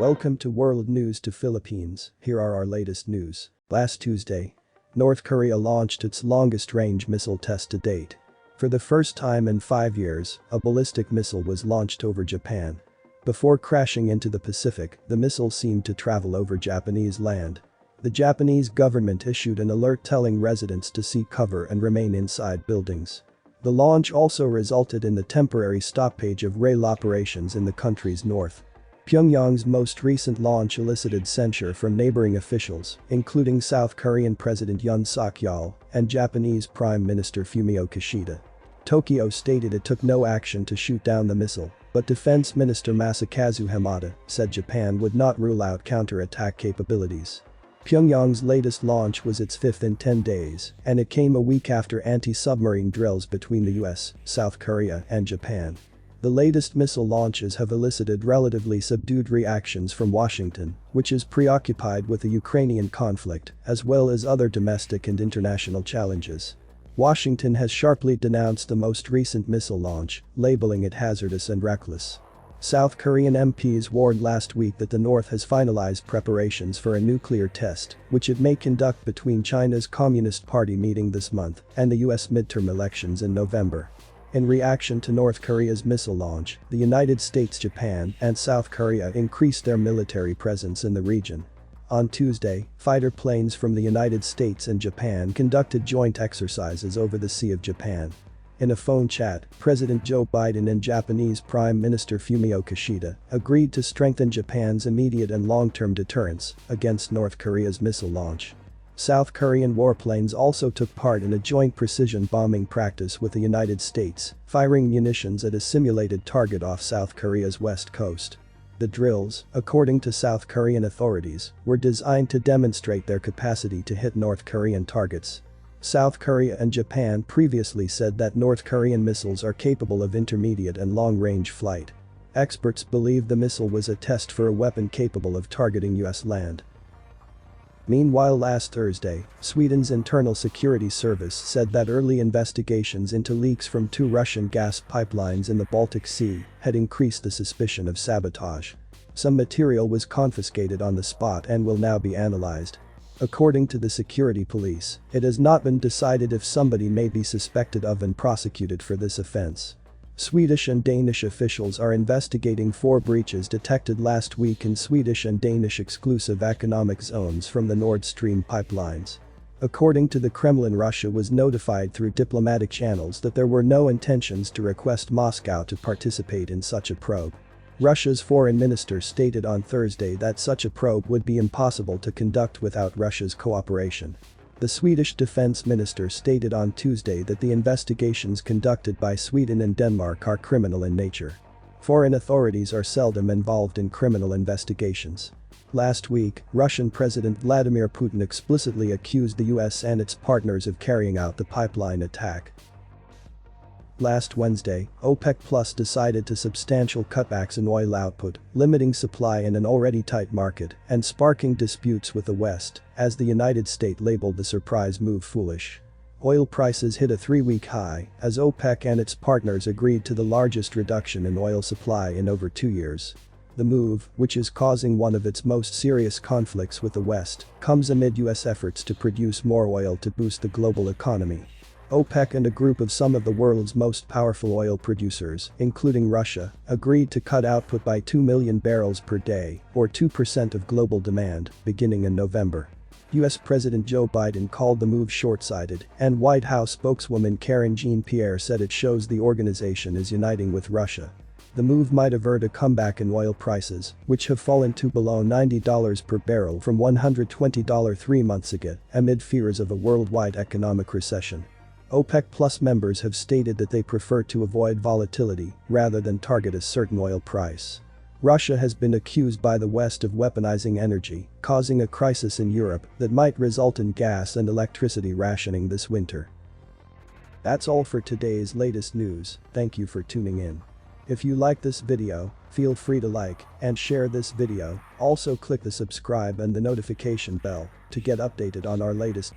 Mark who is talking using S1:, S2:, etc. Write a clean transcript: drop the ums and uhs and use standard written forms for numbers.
S1: Welcome to World News to Philippines. Here are our latest news. Last Tuesday, North Korea launched its longest-range missile test to date. For the first time in 5 years, a ballistic missile was launched over Japan. Before crashing into the Pacific, the missile seemed to travel over Japanese land. The Japanese government issued an alert telling residents to seek cover and remain inside buildings. The launch also resulted in the temporary stoppage of rail operations in the country's north. Pyongyang's most recent launch elicited censure from neighboring officials, including South Korean President Yoon Suk-yeol and Japanese Prime Minister Fumio Kishida. Tokyo stated it took no action to shoot down the missile, but Defense Minister Masakazu Hamada said Japan would not rule out counter-attack capabilities. Pyongyang's latest launch was its fifth in 10 days, and it came a week after anti-submarine drills between the US, South Korea, and Japan. The latest missile launches have elicited relatively subdued reactions from Washington, which is preoccupied with the Ukrainian conflict, as well as other domestic and international challenges. Washington has sharply denounced the most recent missile launch, labeling it hazardous and reckless. South Korean MPs warned last week that the North has finalized preparations for a nuclear test, which it may conduct between China's Communist Party meeting this month and the US midterm elections in November. In reaction to North Korea's missile launch, the United States, Japan, and South Korea increased their military presence in the region. On Tuesday, fighter planes from the United States and Japan conducted joint exercises over the Sea of Japan. In a phone chat, President Joe Biden and Japanese Prime Minister Fumio Kishida agreed to strengthen Japan's immediate and long-term deterrence against North Korea's missile launch. South Korean warplanes also took part in a joint precision bombing practice with the United States, firing munitions at a simulated target off South Korea's west coast. The drills, according to South Korean authorities, were designed to demonstrate their capacity to hit North Korean targets. South Korea and Japan previously said that North Korean missiles are capable of intermediate and long-range flight. Experts believe the missile was a test for a weapon capable of targeting US land. Meanwhile, last Thursday, Sweden's Internal Security Service said that early investigations into leaks from 2 Russian gas pipelines in the Baltic Sea had increased the suspicion of sabotage. Some material was confiscated on the spot and will now be analyzed. According to the security police, it has not been decided if somebody may be suspected of and prosecuted for this offense. Swedish and Danish officials are investigating 4 breaches detected last week in Swedish and Danish exclusive economic zones from the Nord Stream pipelines. According to the Kremlin, Russia was notified through diplomatic channels that there were no intentions to request Moscow to participate in such a probe. Russia's foreign minister stated on Thursday that such a probe would be impossible to conduct without Russia's cooperation. The Swedish defense minister stated on Tuesday that the investigations conducted by Sweden and Denmark are criminal in nature. Foreign authorities are seldom involved in criminal investigations. Last week, Russian President Vladimir Putin explicitly accused the US and its partners of carrying out the pipeline attack. Last Wednesday, OPEC Plus decided to substantial cutbacks in oil output, limiting supply in an already tight market and sparking disputes with the West, as the United States labeled the surprise move foolish. Oil prices hit a 3-week high as OPEC and its partners agreed to the largest reduction in oil supply in over 2 years. The move, which is causing one of its most serious conflicts with the West, comes amid US efforts to produce more oil to boost the global economy. OPEC and a group of some of the world's most powerful oil producers, including Russia, agreed to cut output by 2 million barrels per day, or 2% of global demand, beginning in November. US President Joe Biden called the move short-sighted, and White House spokeswoman Karine Jean-Pierre said it shows the organization is uniting with Russia. The move might avert a comeback in oil prices, which have fallen to below $90 per barrel from $120 3 months ago, amid fears of a worldwide economic recession. OPEC Plus members have stated that they prefer to avoid volatility rather than target a certain oil price. Russia has been accused by the West of weaponizing energy, causing a crisis in Europe that might result in gas and electricity rationing this winter. That's all for today's latest news. Thank you for tuning in. If you like this video, feel free to like and share this video. Also click the subscribe and the notification bell to get updated on our latest